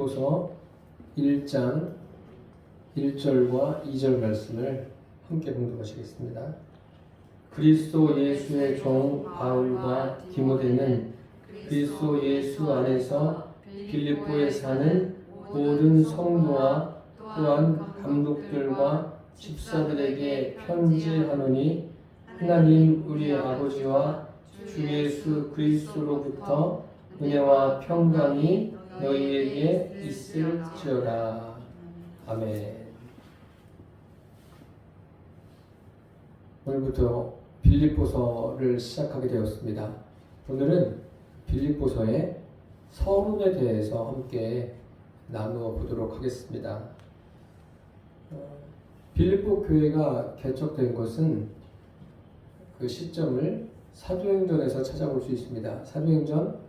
빌립보서 1장 1절과 2절 말씀을 함께 봉독하시겠습니다. 그리스도 예수의 종 바울과 디모데는 그리스도 예수 안에서 빌립보에 사는 모든 성도와 또한 감독들과 집사들에게 편지하노니 하나님 우리의 아버지와 주 예수 그리스도로부터 은혜와 평강이 너희에게 있을지어다. 아멘. 오늘부터 빌립보서를 시작하게 되었습니다. 오늘은 빌립보서의 서론에 대해서 함께 나누어 보도록 하겠습니다. 빌립보 교회가 개척된 것은 그 시점을 사도행전에서 찾아볼 수 있습니다. 사도행전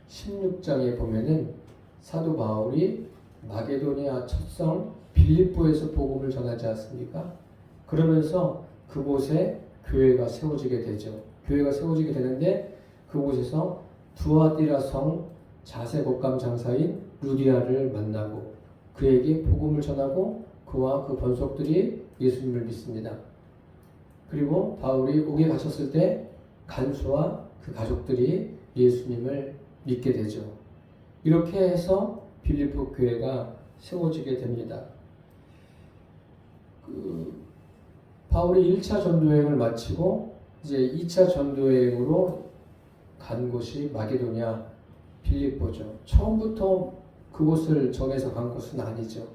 16장에 보면은 사도 바울이 마게도니아 첫성 빌립보에서 복음을 전하지 않습니까? 그러면서 그곳에 교회가 세워지게 되죠. 교회가 세워지게 되는데 그곳에서 두아디라 성 자색 옷감 장사인 루디아를 만나고 그에게 복음을 전하고 그와 그 번속들이 예수님을 믿습니다. 그리고 바울이 옥에 갇혔을 때 간수와 그 가족들이 예수님을 믿게 되죠. 이렇게 해서 빌립보 교회가 세워지게 됩니다. 바울이 1차 전도여행을 마치고 이제 2차 전도여행으로 간 곳이 마게도냐 빌립보죠. 처음부터 그곳을 정해서 간 곳은 아니죠.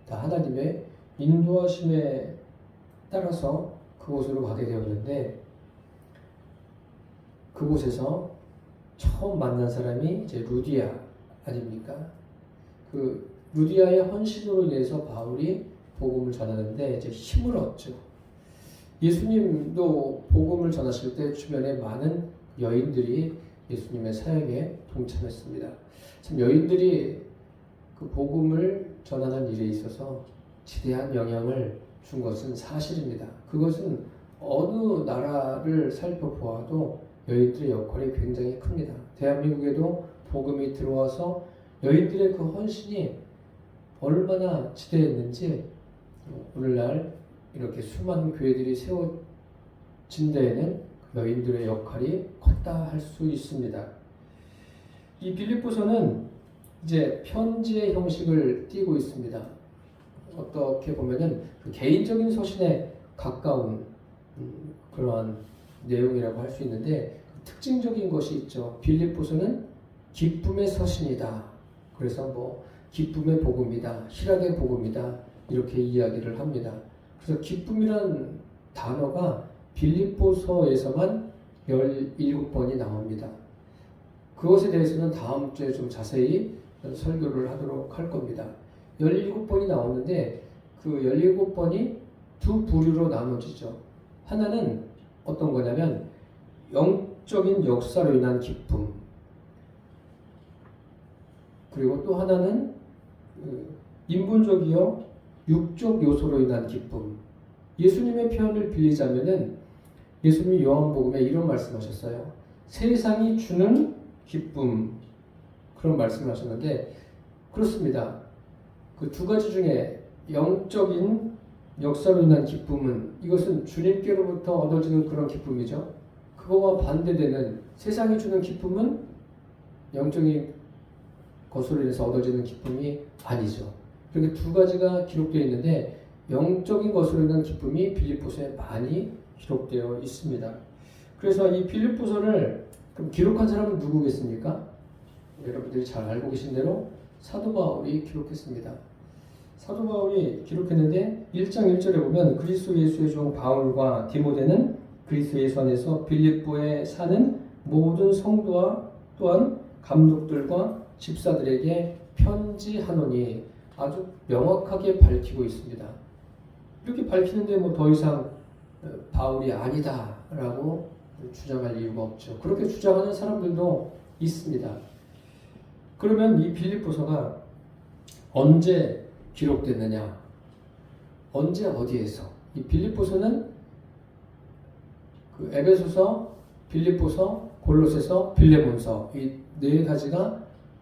다 하나님의 인도하심에 따라서 그곳으로 가게 되었는데 그곳에서 처음 만난 사람이 이제 루디아 아닙니까? 그 루디아의 헌신으로 인해서 바울이 복음을 전하는데 이제 힘을 얻죠. 예수님도 복음을 전하실 때 주변에 많은 여인들이 예수님의 사역에 동참했습니다. 참 여인들이 그 복음을 전하는 일에 있어서 지대한 영향을 준 것은 사실입니다. 그것은 어느 나라를 살펴보아도 여인들의 역할이 굉장히 큽니다. 대한민국에도 복음이 들어와서 여인들의 그 헌신이 얼마나 지대했는지 오늘날 이렇게 수많은 교회들이 세워진 데에는 여인들의 역할이 컸다 할 수 있습니다. 이 빌립보서는 이제 편지의 형식을 띠고 있습니다. 어떻게 보면은 그 개인적인 서신에 가까운 그러한 내용이라고 할 수 있는데 특징적인 것이 있죠. 빌립보서는 기쁨의 서신이다. 그래서 뭐 기쁨의 복음이다, 희락의 복음이다 이렇게 이야기를 합니다. 그래서 기쁨이란 단어가 빌립보서에서만 17번이 나옵니다. 그것에 대해서는 다음 주에 좀 자세히 설교를 하도록 할 겁니다. 17번이 나오는데 그 17번이 두 부류로 나눠지죠. 하나는 어떤 거냐면 영적인 역사로 인한 기쁨, 그리고 또 하나는 인본적이요 육적 요소로 인한 기쁨. 예수님의 표현을 빌리자면은 예수님이 요한복음에 이런 말씀하셨어요. 세상이 주는 기쁨, 그런 말씀을 하셨는데 그렇습니다. 그 두 가지 중에 영적인 역사로 인한 기쁨은 이것은 주님께로부터 얻어지는 그런 기쁨이죠. 그거와 반대되는 세상이 주는 기쁨은 영적인 것으로 인해서 얻어지는 기쁨이 아니죠. 이렇게 두 가지가 기록되어 있는데 영적인 것으로 인한 기쁨이 빌립보서에 많이 기록되어 있습니다. 그래서 이 빌립보서를 그럼 기록한 사람은 누구겠습니까? 여러분들이 잘 알고 계신 대로 사도 바울이 기록했습니다. 사도 바울이 기록했는데 1장 1절에 보면 그리스도 예수의 종 바울과 디모데는 그리스도 예수 안에서 빌립보에 사는 모든 성도와 또한 감독들과 집사들에게 편지하노니 아주 명확하게 밝히고 있습니다. 이렇게 밝히는데 뭐 더 이상 바울이 아니다라고 주장할 이유가 없죠. 그렇게 주장하는 사람들도 있습니다. 그러면 이 빌립보서가 언제 기록됐느냐? 언제 어디에서? 이 빌립보서는 그 에베소서, 빌립보서, 골로새서, 빌레몬서 이 네 가지가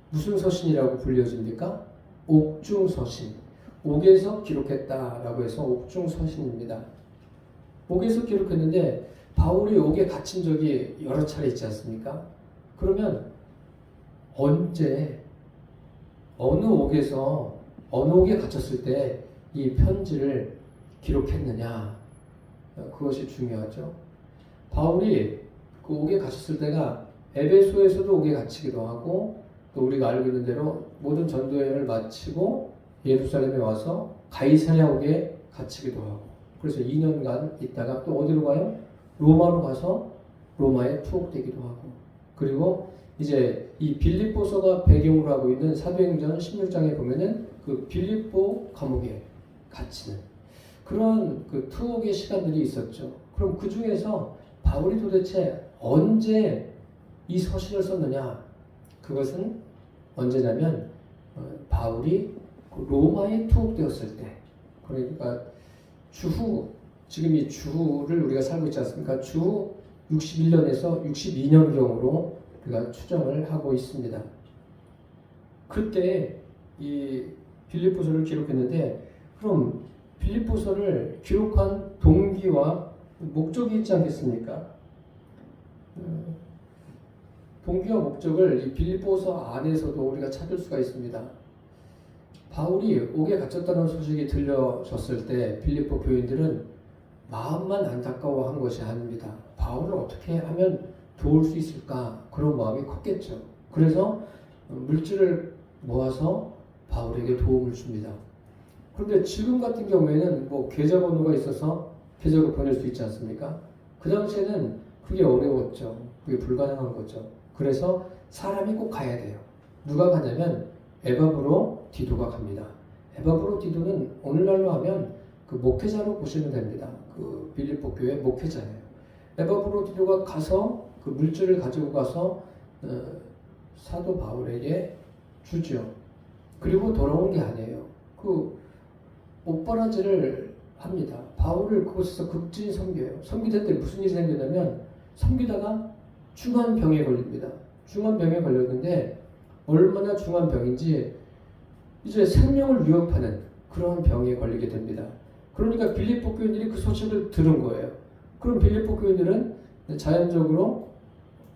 무슨 서신이라고 불려집니까? 옥중서신, 옥에서 기록했다라고 해서 옥중서신입니다. 옥에서 기록했는데 바울이 옥에 갇힌 적이 여러 차례 있지 않습니까? 그러면 언제 어느 옥에서 어느 옥에 갇혔을 때 이 편지를 기록했느냐, 그것이 중요하죠. 바울이 그 옥에 갇혔을 때가 에베소에서도 옥에 갇히기도 하고, 또 우리가 알고 있는 대로 모든 전도 여행을 마치고 예루살렘에 와서 가이사랴 옥에 갇히기도 하고, 그래서 2년간 있다가 또 어디로 가요? 로마로 가서 로마에 투옥되기도 하고, 그리고 이제 이 빌립보서가 배경으로 하고 있는 사도행전 16장에 보면은 그 빌립보 감옥에 갇히는 그런 그 투옥의 시간들이 있었죠. 그럼 그 중에서 바울이 도대체 언제 이 서신을 썼느냐? 그것은 언제냐면 바울이 로마에 투옥되었을 때, 그러니까 주후, 지금 이 주후를 우리가 살고 있지 않습니까? 주후 61년에서 62년경으로 우리가 추정을 하고 있습니다. 그때 이 빌립보서를 기록했는데, 그럼 빌립보서를 기록한 동기와 목적이 있지 않겠습니까? 동기와 목적을 이 빌립보서 안에서도 우리가 찾을 수가 있습니다. 바울이 옥에 갇혔다는 소식이 들려졌을 때 빌립보 교인들은 마음만 안타까워한 것이 아닙니다. 바울을 어떻게 하면 도울 수 있을까? 그런 마음이 컸겠죠. 그래서 물질을 모아서 바울에게 도움을 줍니다. 그런데 지금 같은 경우에는 뭐 계좌번호가 있어서 계좌로 보낼 수 있지 않습니까? 그 당시에는 그게 어려웠죠. 그게 불가능한 거죠. 그래서 사람이 꼭 가야 돼요. 누가 가냐면 에바브로 디도가 갑니다. 에바브로 디도는 오늘날로 하면 그 목회자로 보시면 됩니다. 그 빌립보 교회 목회자예요. 에바브로 디도가 가서 그 물질을 가지고 가서 사도 바울에게 주죠. 그리고 돌아온 게 아니에요. 그 옷바라지를 합니다. 바울을 그곳에서 극진히 섬겨요. 섬기던 때 무슨 일이 생겼냐면, 섬기다가 중한 병에 걸립니다. 중한 병에 걸렸는데 얼마나 중한 병인지 이제 생명을 위협하는 그런 병에 걸리게 됩니다. 그러니까 빌립보 교인들이 그 소식을 들은 거예요. 그럼 빌립보 교인들은 자연적으로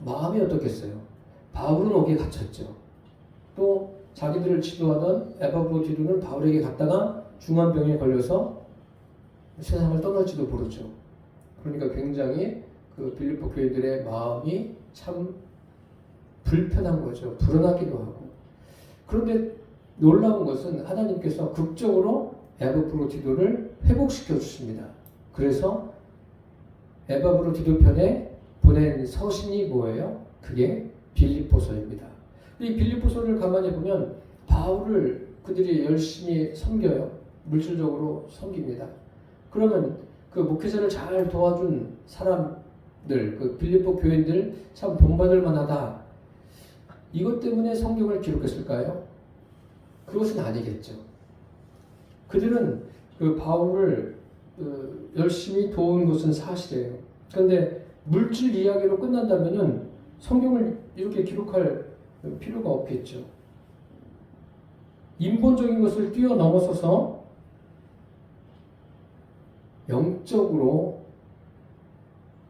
마음이 어떻겠어요? 바울은 옥에 갇혔죠. 또 자기들을 지도하던 에바브로 디도는 바울에게 갔다가 중환병에 걸려서 세상을 떠날지도 모르죠. 그러니까 굉장히 그 빌립보 교인들의 마음이 참 불편한 거죠. 불안하기도 하고. 그런데 놀라운 것은 하나님께서 극적으로 에바브로 디도를 회복시켜 주십니다. 그래서 에바브로 디도 편에 보낸 서신이 뭐예요? 그게 빌립보서입니다. 이 빌립보서를 가만히 보면 바울을 그들이 열심히 섬겨요. 물질적으로 섬깁니다. 그러면 그 목회자를 잘 도와준 사람들, 그 빌립보 교인들 참 본받을 만하다. 이것 때문에 성경을 기록했을까요? 그것은 아니겠죠. 그들은 그 바울을 열심히 도운 것은 사실이에요. 그런데 물질 이야기로 끝난다면은 성경을 이렇게 기록할 필요가 없겠죠. 인본적인 것을 뛰어넘어서서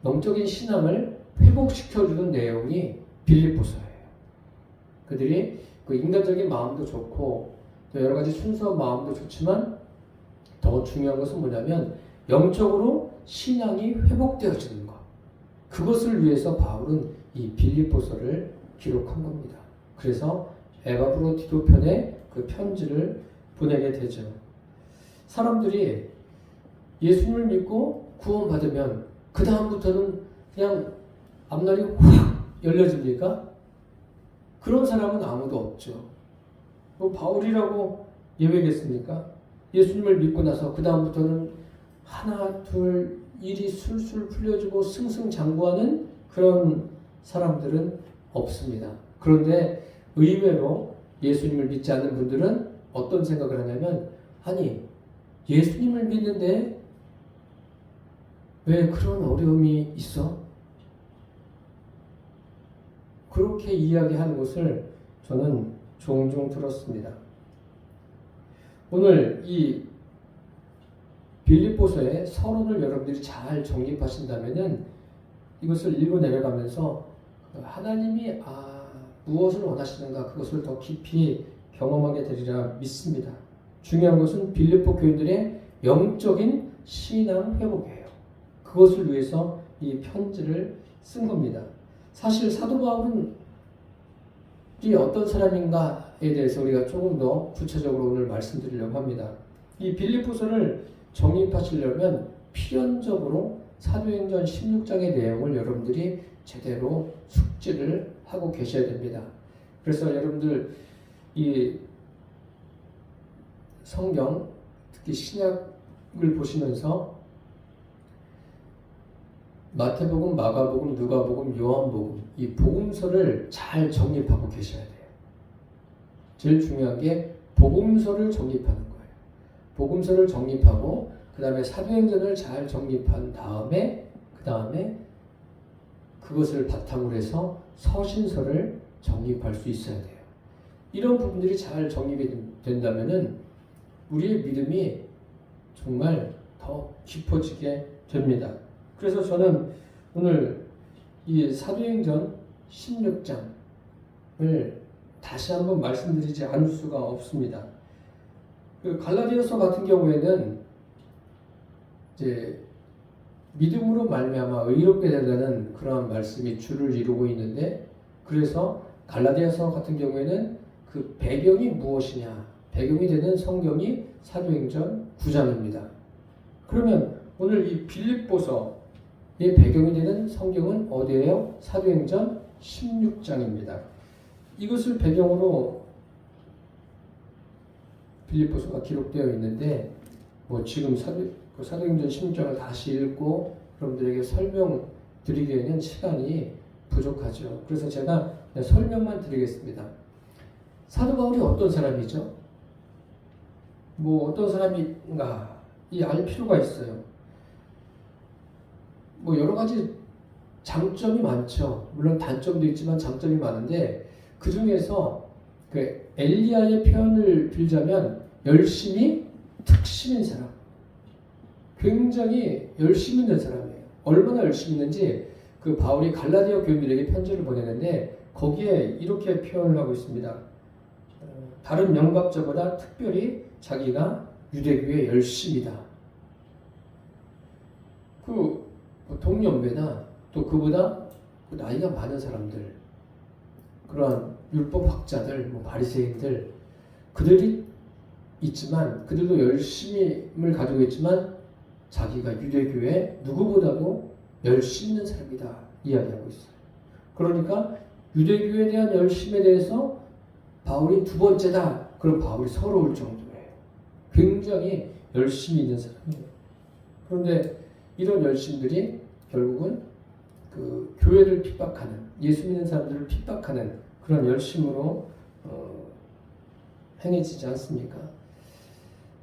영적인 신앙을 회복시켜주는 내용이 빌립보서예요. 그들이 그 인간적인 마음도 좋고 또 여러 가지 순수한 마음도 좋지만 더 중요한 것은 뭐냐면 영적으로 신앙이 회복되어지는 것. 그것을 위해서 바울은 이 빌립보서를 기록한 겁니다. 그래서 에바브로 디도 편에 그 편지를 보내게 되죠. 사람들이 예수님을 믿고 구원받으면 그 다음부터는 그냥 앞날이 확 열려집니까? 그런 사람은 아무도 없죠. 뭐 바울이라고 예외겠습니까? 예수님을 믿고 나서 그 다음부터는 하나 둘 일이 술술 풀려지고 승승장구하는 그런 사람들은 없습니다. 그런데 의외로 예수님을 믿지 않는 분들은 어떤 생각을 하냐면, 아니 예수님을 믿는데 왜 그런 어려움이 있어? 그렇게 이야기하는 것을 저는 종종 들었습니다. 오늘 이 빌립보서의 서론을 여러분들이 잘 정립하신다면은 이것을 읽어 내려가면서 하나님이 무엇을 원하시는가 그것을 더 깊이 경험하게 되리라 믿습니다. 중요한 것은 빌립보 교인들의 영적인 신앙 회복이에요. 그것을 위해서 이 편지를 쓴 겁니다. 사실 사도 바울은 어떤 사람인가에 대해서 우리가 조금 더 구체적으로 오늘 말씀드리려고 합니다. 이 빌립보서를 정립하시려면 필연적으로 사도행전 16장의 내용을 여러분들이 제대로 숙지를 하고 계셔야 됩니다. 그래서 여러분들 이 성경, 특히 신약을 보시면서 마태복음, 마가복음, 누가복음, 요한복음 이 복음서를 잘 정립하고 계셔야 돼요. 제일 중요한 게 복음서를 정립하는 거예요. 복음서를 정립하고 그 다음에 사도행전을 잘 정립한 다음에 그것을 바탕으로 해서 서신서를 정립할 수 있어야 돼요. 이런 부분들이 잘 정립이 된다면은 우리의 믿음이 정말 더 깊어지게 됩니다. 그래서 저는 오늘 이 사도행전 16장을 다시 한번 말씀드리지 않을 수가 없습니다. 그 갈라디아서 같은 경우에는 이제 믿음으로 말미암아 의롭게 된다는 그러한 말씀이 주를 이루고 있는데, 그래서 갈라디아서 같은 경우에는 그 배경이 무엇이냐, 배경이 되는 성경이 사도행전 9장입니다. 그러면 오늘 이 빌립보서의 배경이 되는 성경은 어디예요? 사도행전 16장입니다. 이것을 배경으로 빌립보서가 기록되어 있는데, 뭐 지금 사도행전 16장을 다시 읽고 여러분들에게 설명드리기에는 시간이 부족하죠. 그래서 제가 설명만 드리겠습니다. 사도 바울이 어떤 사람이죠? 뭐 어떤 사람인가 알 필요가 있어요. 뭐 여러 가지 장점이 많죠. 물론 단점도 있지만 장점이 많은데, 그 중에서 그 엘리야의 표현을 빌자면 열심히 특심인 사람, 굉장히 열심히 있는 사람이에요. 얼마나 열심히 있는지 그 바울이 갈라디아 교인들에게 편지를 보내는데 거기에 이렇게 표현을 하고 있습니다. 다른 영갑자보다 특별히 자기가 유대교에 열심이다. 그 동년배나 또 그보다 나이가 많은 사람들, 그러한 율법학자들, 바리새인들, 그들이 있지만 그들도 열심을 가지고 있지만 자기가 유대교에 누구보다도 열심 있는 사람이다 이야기하고 있어요. 그러니까 유대교에 대한 열심에 대해서 바울이 두 번째다. 그럼 바울이 서러울 정도예요. 굉장히 열심히 있는 사람이에요. 그런데 이런 열심들이 결국은 그 교회를 핍박하는, 예수 믿는 사람들을 핍박하는 그런 열심으로 행해지지 않습니까?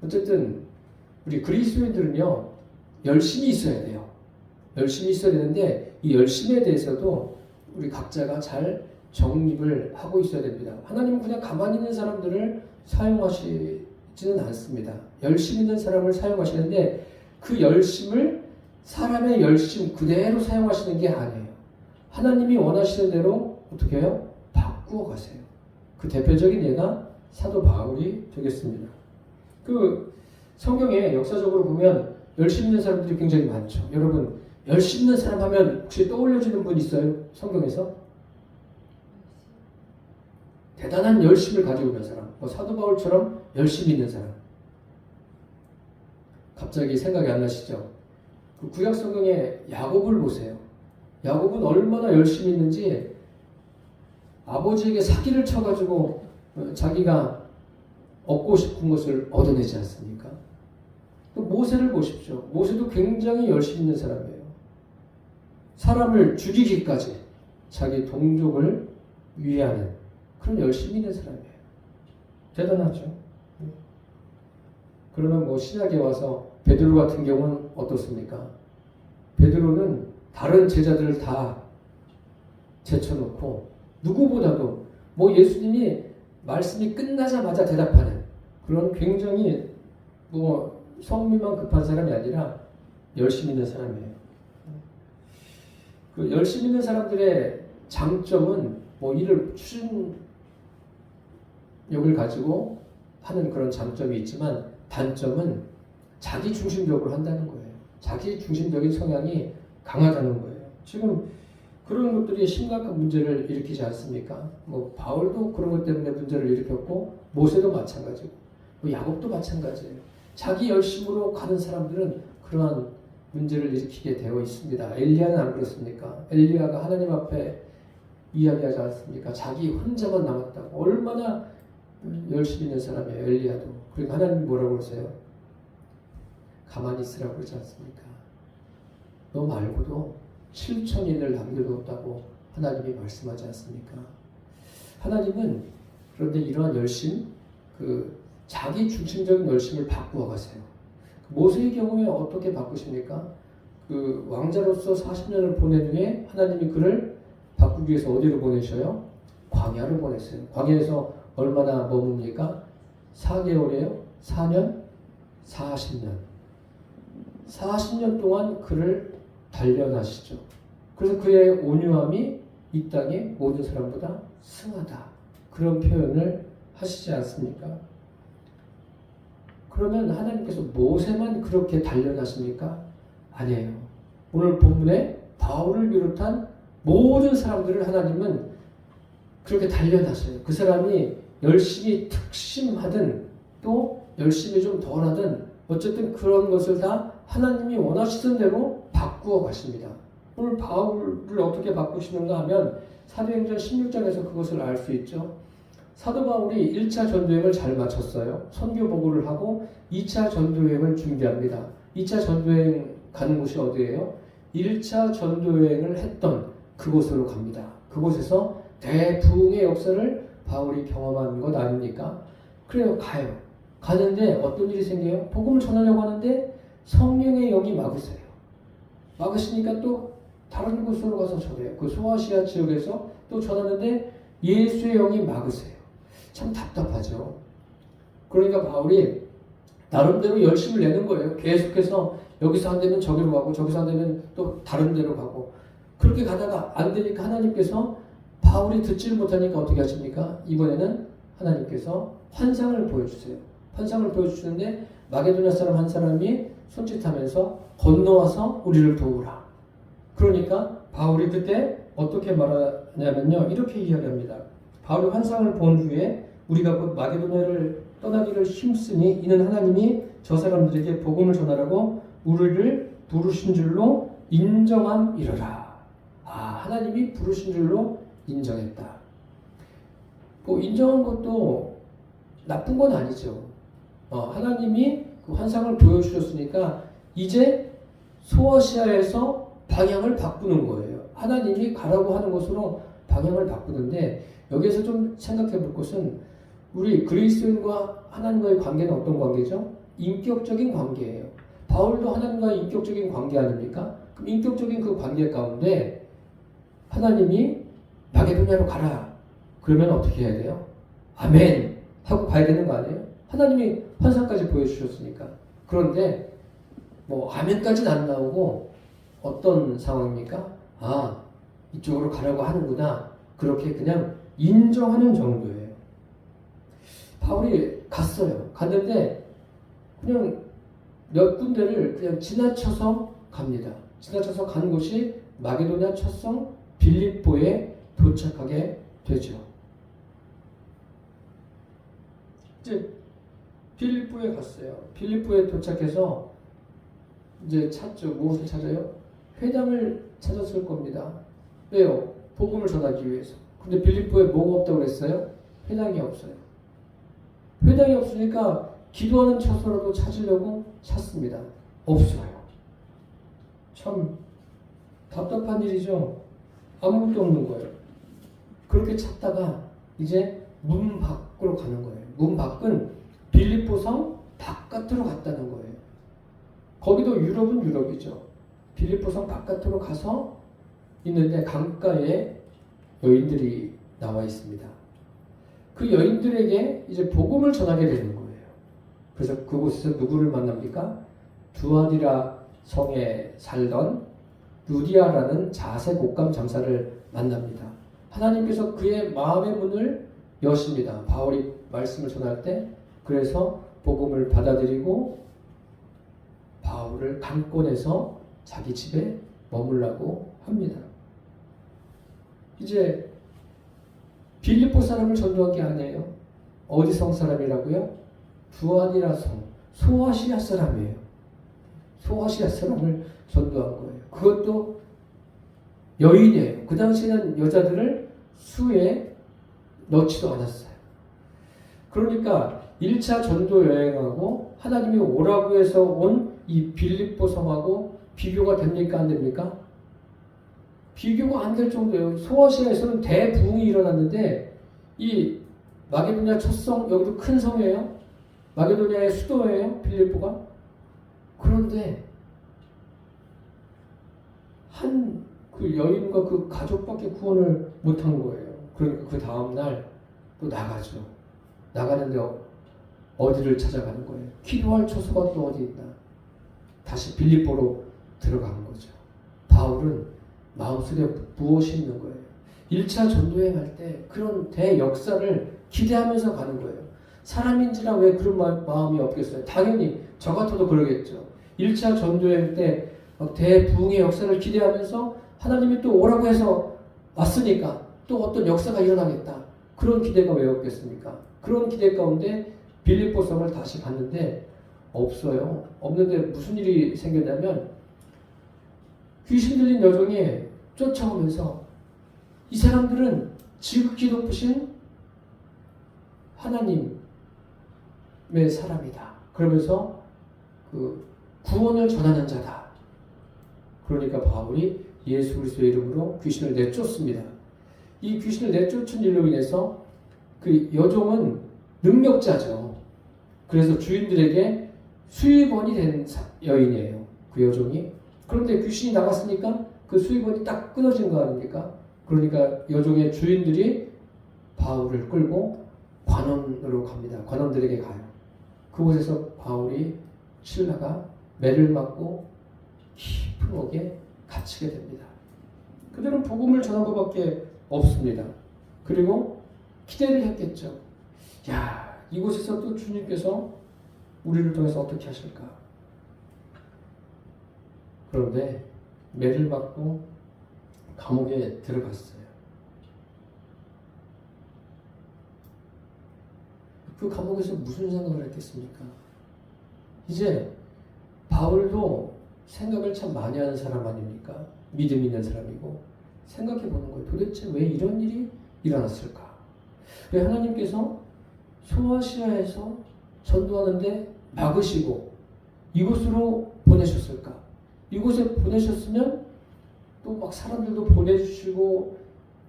어쨌든 우리 그리스도인들은요 열심히 있어야 돼요. 열심히 있어야 되는데 이 열심에 대해서도 우리 각자가 잘 정립을 하고 있어야 됩니다. 하나님은 그냥 가만히 있는 사람들을 사용하시지는 않습니다. 열심 있는 사람을 사용하시는데 그 열심을 사람의 열심 그대로 사용하시는 게 아니에요. 하나님이 원하시는 대로 어떻게 해요? 바꾸어 가세요. 그 대표적인 예가 사도 바울이 되겠습니다. 그 성경에 역사적으로 보면 열심 있는 사람들이 굉장히 많죠. 여러분 열심 있는 사람 하면 혹시 떠올려지는 분 있어요? 성경에서? 대단한 열심을 가지고 있는 사람, 사도 바울처럼 열심히 있는 사람. 갑자기 생각이 안 나시죠? 그 구약 성경에 야곱을 보세요. 야곱은 얼마나 열심히 있는지 아버지에게 사기를 쳐가지고 자기가 얻고 싶은 것을 얻어내지 않습니까? 또 모세를 보십시오. 모세도 굉장히 열심히 있는 사람이에요. 사람을 죽이기까지 자기 동족을 위하는 그런 열심히 있는 사람이에요. 대단하죠. 그러면 신약에 와서 베드로 같은 경우는 어떻습니까? 베드로는 다른 제자들을 다 제쳐놓고 누구보다도 예수님이 말씀이 끝나자마자 대답하는 그런 굉장히 뭐 성미만 급한 사람이 아니라 열심 있는 사람이에요. 그 열심 있는 사람들의 장점은 뭐 일을 추진력을 가지고 하는 그런 장점이 있지만 단점은 자기 중심적으로 한다는 거예요. 자기 중심적인 성향이 강하다는 거예요. 지금 그런 것들이 심각한 문제를 일으키지 않습니까? 뭐 바울도 그런 것 때문에 문제를 일으켰고 모세도 마찬가지고 뭐 야곱도 마찬가지예요. 자기 열심으로 가는 사람들은 그러한 문제를 일으키게 되어 있습니다. 엘리야는 안 그렇습니까? 엘리야가 하나님 앞에 이야기하지 않습니까? 자기 혼자만 남았다고. 얼마나 열심히 있는 사람이에요. 엘리야도. 그리고 하나님이 뭐라고 그러세요? 가만히 있으라고 그러지 않습니까? 너 말고도 7,000인을 남겨두었다고 하나님이 말씀하지 않습니까? 하나님은 그런데 이러한 열심, 자기 중심적인 열심을 바꾸어 가세요. 모세의 경우에 어떻게 바꾸십니까? 왕자로서 40년을 보낸 후에 하나님이 그를 바꾸기 위해서 어디로 보내셔요? 광야로 보냈어요. 광야에서 얼마나 머뭅니까? 4개월이에요? 4년? 40년. 40년 동안 그를 단련하시죠. 그래서 그의 온유함이 이 땅의 모든 사람보다 승하다. 그런 표현을 하시지 않습니까? 그러면 하나님께서 모세만 그렇게 단련하십니까? 아니에요. 오늘 본문에 바울을 비롯한 모든 사람들을 하나님은 그렇게 단련하셔요. 그 사람이 열심히 특심하든 또 열심히 좀 덜하든 어쨌든 그런 것을 다 하나님이 원하시던 대로 바꾸어 가십니다. 오늘 바울을 어떻게 바꾸시는가 하면 사도행전 16장에서 그것을 알 수 있죠. 사도 바울이 1차 전도여행을 잘 마쳤어요. 선교 보고를 하고 2차 전도여행을 준비합니다. 2차 전도여행 가는 곳이 어디예요? 1차 전도여행을 했던 그곳으로 갑니다. 그곳에서 대부흥의 역사를 바울이 경험한 것 아닙니까? 그래요. 가요. 가는데 어떤 일이 생겨요? 복음을 전하려고 하는데 성령의 영이 막으세요. 막으시니까 또 다른 곳으로 가서 전해요. 그 소아시아 지역에서 또 전하는데 예수의 영이 막으세요. 참 답답하죠. 그러니까 바울이 나름대로 열심을 내는 거예요. 계속해서 여기서 안 되면 저기로 가고 저기서 안 되면 또 다른 데로 가고 그렇게 가다가 안 되니까 하나님께서 바울이 듣지를 못하니까 어떻게 하십니까? 이번에는 하나님께서 환상을 보여주세요. 환상을 보여주시는데 마게도냐 사람 한 사람이 손짓하면서 건너와서 우리를 도우라. 그러니까 바울이 그때 어떻게 말하냐면요. 이렇게 이야기합니다. 바울이 환상을 본 후에 우리가 곧 마게도냐를 떠나기를 힘쓰니 이는 하나님이 저 사람들에게 복음을 전하라고 우리를 부르신 줄로 인정함이러라. 하나님이 부르신 줄로 인정했다. 뭐 인정한 것도 나쁜 건 아니죠. 하나님이 그 환상을 보여주셨으니까 이제 소아시아에서 방향을 바꾸는 거예요. 하나님이 가라고 하는 곳으로 방향을 바꾸는데 여기에서 좀 생각해 볼 것은 우리 그리스도인과 하나님과의 관계는 어떤 관계죠? 인격적인 관계예요. 바울도 하나님과의 인격적인 관계 아닙니까? 그럼 인격적인 그 관계 가운데 하나님이 마게도냐로 가라. 그러면 어떻게 해야 돼요? 아멘 하고 가야 되는 거 아니에요? 하나님이 환상까지 보여주셨으니까. 그런데 뭐 아멘까지는 안 나오고 어떤 상황입니까? 이쪽으로 가라고 하는구나. 그렇게 그냥 인정하는 정도예요. 바울이 갔어요. 갔는데 그냥 몇 군데를 그냥 지나쳐서 갑니다. 지나쳐서 간 곳이 마게도냐 첫성 빌립보에 도착하게 되죠. 이제 빌립보에 갔어요. 빌립보에 도착해서 이제 찾죠. 무엇을 찾아요? 회당을 찾았을 겁니다. 왜요? 복음을 전하기 위해서. 근데 빌립보에 뭐가 없다고 그랬어요? 회당이 없어요. 회당이 없으니까 기도하는 처소라도 찾으려고 찾습니다. 없어요. 참 답답한 일이죠. 아무것도 없는 거예요. 그렇게 찾다가 이제 문 밖으로 가는 거예요. 문 밖은 빌립보성 바깥으로 갔다는 거예요. 거기도 유럽은 유럽이죠. 빌립보성 바깥으로 가서 있는데 강가에 여인들이 나와 있습니다. 그 여인들에게 이제 복음을 전하게 되는 거예요. 그래서 그곳에서 누구를 만납니까? 두아디라 성에 살던 루디아라는 자색 옷감 장사를 만납니다. 하나님께서 그의 마음의 문을 여십니다. 바울이 말씀을 전할 때. 그래서 복음을 받아들이고 바울을 강권해서 자기 집에 머물라고 합니다. 이제 빌립보 사람을 전도한 게 아니에요. 어디 성 사람이라고요? 두아디라 성, 소아시아 사람이에요. 소아시아 사람을 전도한 거예요. 그것도 여인이에요. 그 당시에는 여자들을 수에 넣지도 않았어요. 그러니까 1차 전도 여행하고 하나님이 오라고 해서 온 이 빌립보 성하고 비교가 됩니까? 안 됩니까? 비교가 안 될 정도예요. 소아시아에서는 대부흥이 일어났는데 이 마게도냐 첫 성, 여기도 큰 성이에요. 마게도냐의 수도예요. 빌립보가. 그런데 한 그 여인과 그 가족밖에 구원을 못한 거예요. 그러니까 그 다음날 또 나가죠. 나가는데 어디를 찾아가는 거예요? 기도할 처소가 또 어디 있나? 다시 빌립보로 들어간 거죠. 바울은 마음속에 무엇이 있는 거예요? 1차 전도여행 할 때 그런 대역사를 기대하면서 가는 거예요. 사람인지라 왜 그런 마음이 없겠어요? 당연히 저 같아도 그러겠죠. 1차 전도여행 때 대부흥의 역사를 기대하면서 하나님이 또 오라고 해서 왔으니까 또 어떤 역사가 일어나겠다. 그런 기대가 왜 없겠습니까? 그런 기대 가운데 빌립보 성을 다시 갔는데 없어요. 없는데 무슨 일이 생겼냐면 귀신 들린 여종이 쫓아오면서 이 사람들은 지극히 높으신 하나님의 사람이다. 그러면서 그 구원을 전하는 자다. 그러니까 바울이 예수 그리스도의 이름으로 귀신을 내쫓습니다. 이 귀신을 내쫓은 일로 인해서 그 여종은 능력자죠. 그래서 주인들에게 수입원이 된 여인이에요. 그 여종이. 그런데 귀신이 나갔으니까 그 수입원이 딱 끊어진 거 아닙니까? 그러니까 여종의 주인들이 바울을 끌고 관원으로 갑니다. 관원들에게 가요. 그곳에서 바울이 신라가 매를 맞고 깊은 옥에 갇히게 됩니다. 그들은 복음을 전한 것밖에 없습니다. 그리고 기대를 했겠죠. 야, 이곳에서 또 주님께서 우리를 통해서 어떻게 하실까? 그런데 매를 맞고 감옥에 들어갔어요. 그 감옥에서 무슨 생각을 했겠습니까? 이제 바울도 생각을 참 많이 하는 사람 아닙니까? 믿음 있는 사람이고 생각해 보는 거예요. 도대체 왜 이런 일이 일어났을까? 왜 하나님께서 소아시아에서 전도하는데 막으시고 이곳으로 보내셨을까? 이곳에 보내셨으면 또 막 사람들도 보내주시고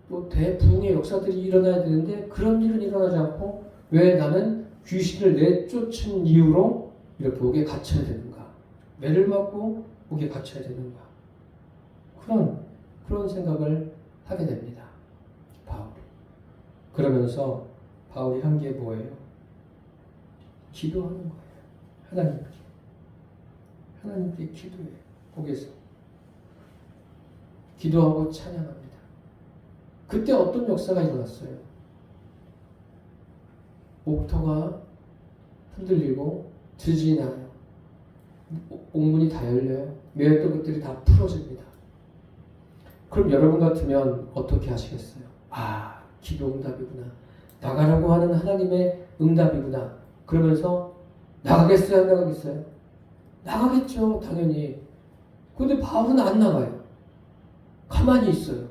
또 대부흥의 역사들이 일어나야 되는데 그런 일은 일어나지 않고 왜 나는 귀신을 내쫓은 이유로 이렇게 옥에 갇혀야 되는가? 매를 맞고 옥에 갇혀야 되는가? 그런 생각을 하게 됩니다. 바울이. 그러면서 바울이 한 게 뭐예요? 기도하는 거예요. 하나님께 기도해요. 옥에서. 기도하고 찬양합니다. 그때 어떤 역사가 일어났어요? 옥터가 흔들리고 지진이 나요. 옥문이 다 열려요. 매였던 것들이 다 풀어집니다. 그럼 여러분 같으면 어떻게 하시겠어요? 아, 기도 응답이구나. 나가라고 하는 하나님의 응답이구나. 그러면서 나가겠어요? 안 나가겠어요? 나가겠죠. 당연히. 그런데 바울은 안 나가요. 가만히 있어요.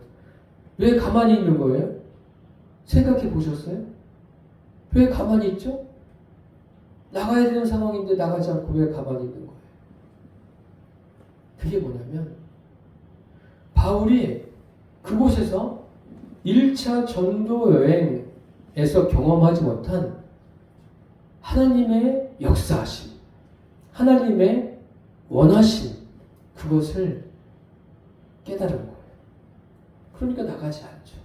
왜 가만히 있는 거예요? 생각해 보셨어요? 왜 가만히 있죠? 나가야 되는 상황인데 나가지 않고 왜 가만히 있는 거예요? 그게 뭐냐면 바울이 그곳에서 1차 전도 여행에서 경험하지 못한 하나님의 역사하심, 하나님의 원하심, 그것을 깨달은 거예요. 그러니까 나가지 않죠.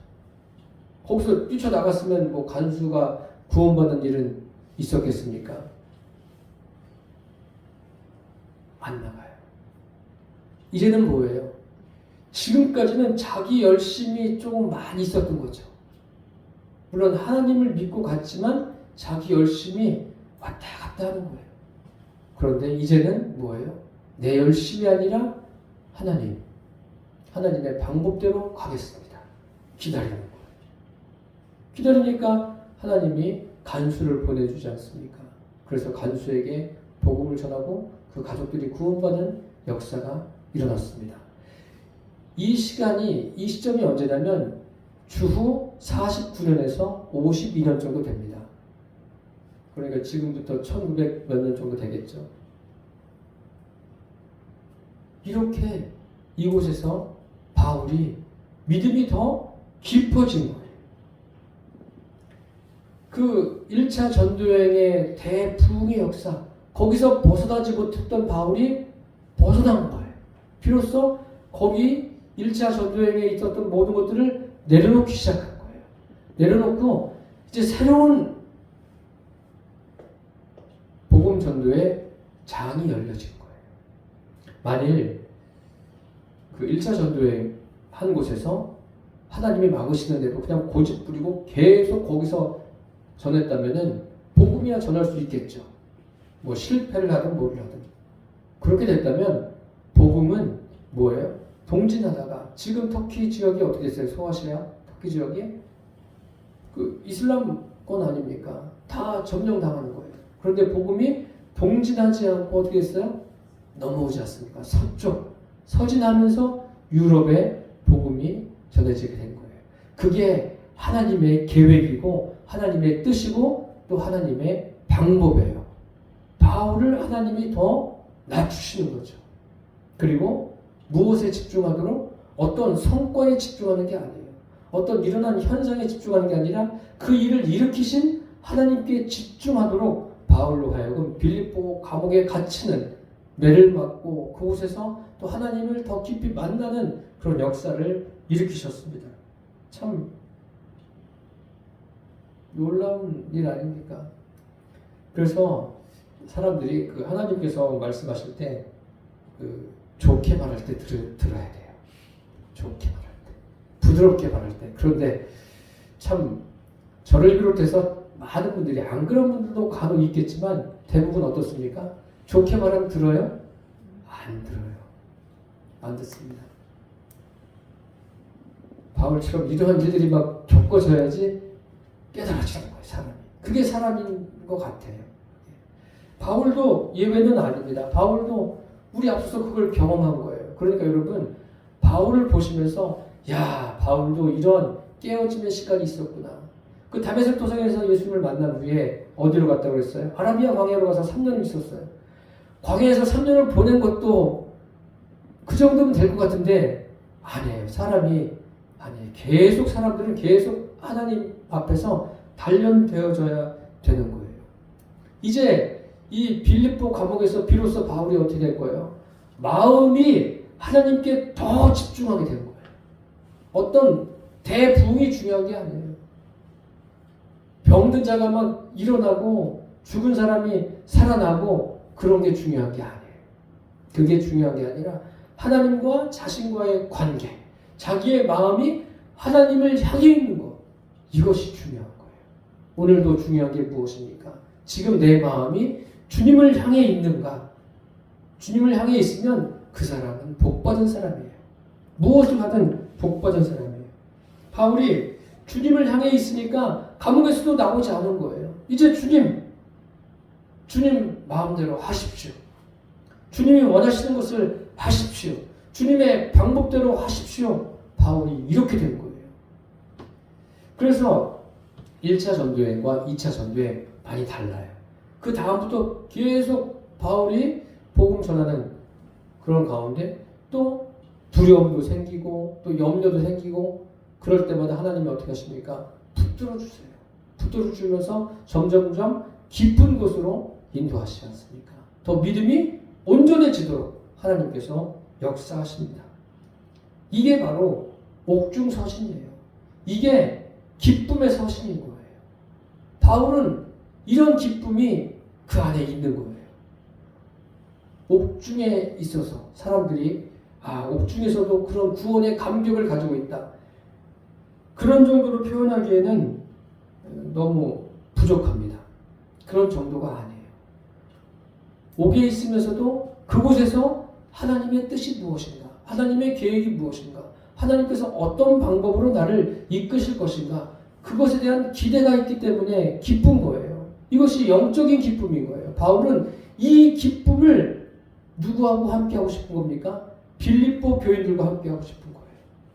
거기서 뛰쳐나갔으면 뭐 간수가 구원받는 일은 있었겠습니까? 안 나가요. 이제는 뭐예요? 지금까지는 자기 열심이 조금 많이 있었던 거죠. 물론 하나님을 믿고 갔지만 자기 열심이 왔다 갔다 하는 거예요. 그런데 이제는 뭐예요? 내 열심이 아니라 하나님의 방법대로 가겠습니다. 기다리는 거예요. 기다리니까 하나님이 간수를 보내주지 않습니까? 그래서 간수에게 복음을 전하고 그 가족들이 구원받는 역사가 일어났습니다. 이 시점이 언제냐면 주후 49년에서 52년 정도 됩니다. 그러니까 지금부터 1900 몇 년 정도 되겠죠. 이렇게 이곳에서 바울이 믿음이 더 깊어진 거예요. 그 1차 전도여행의 대부흥의 역사, 거기서 벗어나지 못했던 바울이 벗어난 거예요. 비로소 거기 1차 전도여행에 있었던 모든 것들을 내려놓기 시작한 거예요. 내려놓고 이제 새로운 복음 전도의 장이 열려진 거예요. 만일 그 1차 전도여행 한 곳에서 하나님이 막으시는 대로 그냥 고집 부리고 계속 거기서 전했다면은 복음이야 전할 수 있겠죠. 뭐 실패를 하든 뭐를 하든. 그렇게 됐다면 복음은 뭐예요? 동진하다가 지금 터키 지역이 어떻게 됐어요? 소아시아 터키 지역이 그 이슬람권 아닙니까? 다 점령당하는 거예요. 그런데 복음이 동진하지 않고 어떻게 됐어요? 넘어오지 않습니까? 서쪽 서진하면서 유럽에 복음이 전해지게 된 거예요. 그게 하나님의 계획이고 하나님의 뜻이고 또 하나님의 방법이에요. 바울을 하나님이 더 낮추시는 거죠. 그리고 무엇에 집중하도록? 어떤 성과에 집중하는 게 아니에요. 어떤 일어난 현상에 집중하는 게 아니라 그 일을 일으키신 하나님께 집중하도록 바울로 하여금 빌립보 감옥에 갇히는 매를 맞고 그곳에서 또 하나님을 더 깊이 만나는 그런 역사를 일으키셨습니다. 참 놀라운 일 아닙니까? 그래서 사람들이 그 하나님께서 말씀하실 때 그 좋게 말할 때 들어야 돼요. 좋게 말할 때, 부드럽게 말할 때. 그런데 참 저를 비롯해서 많은 분들이 안 그런 분들도 간혹 있겠지만 대부분 어떻습니까? 좋게 말하면 들어요? 안 들어요. 안 듣습니다. 바울처럼 이러한 일들이 막 겪어져야지 깨달아지는 거예요, 사람이. 그게 사람인 것 같아요. 바울도 예외는 아닙니다. 바울도 우리 앞서서 그걸 경험한 거예요. 그러니까 여러분, 바울을 보시면서 야, 바울도 이런 깨어짐의 시간이 있었구나. 그 다메섹 도상에서 예수님을 만난 후에 어디로 갔다고 그랬어요? 아라비아 광야로 가서 3년을 있었어요. 광야에서 3년을 보낸 것도 그 정도면 될 것 같은데 아니에요. 사람이 아니에요. 계속 사람들은 계속 하나님 앞에서 단련되어져야 되는 거예요. 이제 이 빌립보 감옥에서 비로소 바울이 어떻게 될 거예요? 마음이 하나님께 더 집중하게 된 거예요. 어떤 대부흥이 중요한 게 아니에요. 병든 자가 막 일어나고 죽은 사람이 살아나고 그런 게 중요한 게 아니에요. 그게 중요한 게 아니라 하나님과 자신과의 관계, 자기의 마음이 하나님을 향해 있는 것, 이것이 중요한 거예요. 오늘도 중요한 게 무엇입니까? 지금 내 마음이 주님을 향해 있는가? 주님을 향해 있으면 그 사람은 복받은 사람이에요. 무엇을 하든 복받은 사람이에요. 바울이 주님을 향해 있으니까 감옥에서도 나오지 않은 거예요. 이제 주님 마음대로 하십시오. 주님이 원하시는 것을 하십시오. 주님의 방법대로 하십시오. 바울이 이렇게 된 거예요. 그래서 1차 전도여행과 2차 전도여행 많이 달라요. 그 다음부터 계속 바울이 복음 전하는 그런 가운데 또 두려움도 생기고 또 염려도 생기고 그럴 때마다 하나님이 어떻게 하십니까? 붙들어 주세요. 붙들어 주면서 점점점 깊은 곳으로 인도하시지 않습니까? 더 믿음이 온전해지도록 하나님께서 역사하십니다. 이게 바로 옥중서신이에요. 이게 기쁨의 서신인 거예요. 바울은 이런 기쁨이 그 안에 있는 거예요. 옥중에 있어서 사람들이 옥중에서도 그런 구원의 감격을 가지고 있다. 그런 정도로 표현하기에는 너무 부족합니다. 그런 정도가 아니에요. 옥에 있으면서도 그곳에서 하나님의 뜻이 무엇인가? 하나님의 계획이 무엇인가? 하나님께서 어떤 방법으로 나를 이끄실 것인가? 그것에 대한 기대가 있기 때문에 기쁜 거예요. 이것이 영적인 기쁨인 거예요. 바울은 이 기쁨을 누구하고 함께 하고 싶은 겁니까? 빌립보 교인들과 함께 하고 싶은 거예요.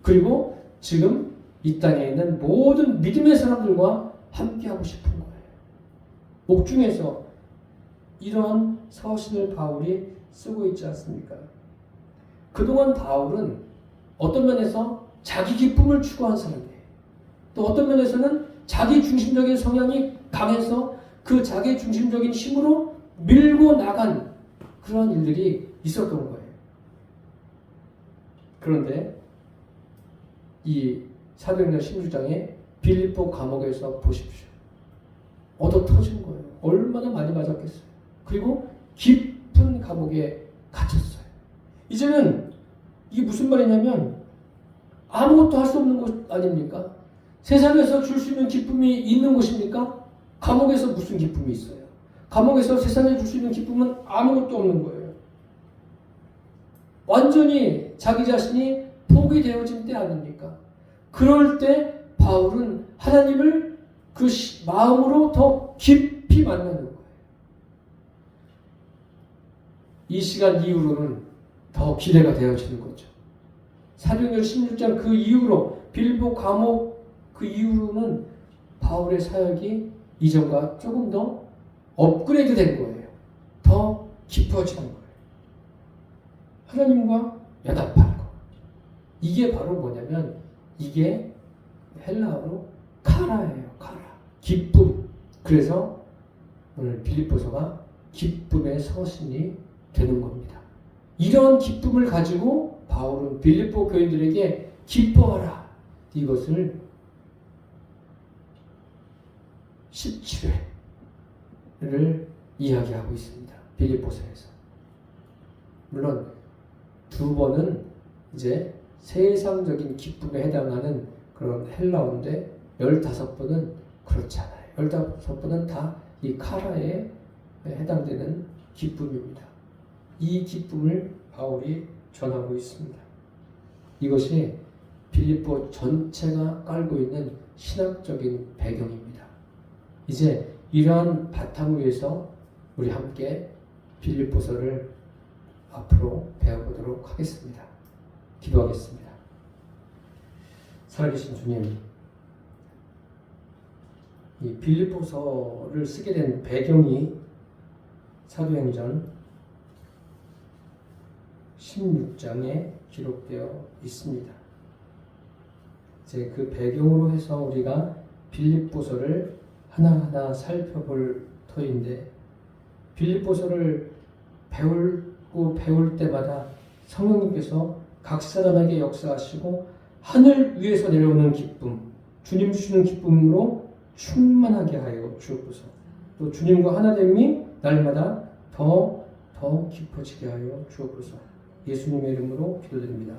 그리고 지금 이 땅에 있는 모든 믿음의 사람들과 함께 하고 싶은 거예요. 옥중에서 이러한 서신을 바울이 쓰고 있지 않습니까? 그동안 바울은 어떤 면에서 자기 기쁨을 추구한 사람이에요. 또 어떤 면에서는 자기 중심적인 성향이 강해서 그 자기 중심적인 힘으로 밀고 나간 그런 일들이 있었던 거예요. 그런데 이 사도행전 16장에 빌립보 감옥에서 보십시오. 얻어 터진 거예요. 얼마나 많이 맞았겠어요. 그리고 깊은 감옥에 갇혔어요. 이제는 이게 무슨 말이냐면 아무것도 할 수 없는 곳 아닙니까? 세상에서 줄 수 있는 기쁨이 있는 곳입니까? 감옥에서 무슨 기쁨이 있어요? 감옥에서 세상에 줄 수 있는 기쁨은 아무것도 없는 거예요. 완전히 자기 자신이 포기되어진 때 아닙니까? 그럴 때 바울은 하나님을 그 마음으로 더 깊이 만나는 거예요. 이 시간 이후로는 더 기대가 되어지는 거죠. 사도행전 16장 그 이후로 빌립보 감옥 그 이후로는 바울의 사역이 이전과 조금 더 업그레이드 된 거예요. 더 깊어지는 거예요. 하나님과 연합하는 거. 이게 바로 뭐냐면 이게 헬라어로 카라예요. 카라. 기쁨. 그래서 오늘 빌립보서가 기쁨의 서신이 되는 겁니다. 이런 기쁨을 가지고 바울은 빌립보 교인들에게 기뻐하라. 이것을 17회를 이야기하고 있습니다. 빌립보서에서. 물론 두 번은 이제 세상적인 기쁨에 해당하는 그런 헬라어인데 15번은 그렇지 않아요. 15번은 다 이 카라에 해당되는 기쁨입니다. 이 기쁨을 바울이 전하고 있습니다. 이것이 빌립보 전체가 깔고 있는 신학적인 배경입니다. 이제 이러한 바탕 위에서 우리 함께 빌립보서를 앞으로 배워보도록 하겠습니다. 기도하겠습니다. 살아계신 주님, 이 빌립보서를 쓰게 된 배경이 사도행전 16장에 기록되어 있습니다. 이제 그 배경으로 해서 우리가 빌립보서를 하나하나 살펴볼 터인데, 빌립보서를 배울 때마다 성령님께서 각 사람에게 역사하시고 하늘 위에서 내려오는 기쁨, 주님 주시는 기쁨으로 충만하게 하여 주옵소서. 또 주님과 하나됨이 날마다 더 깊어지게 하여 주옵소서. 예수님의 이름으로 기도드립니다.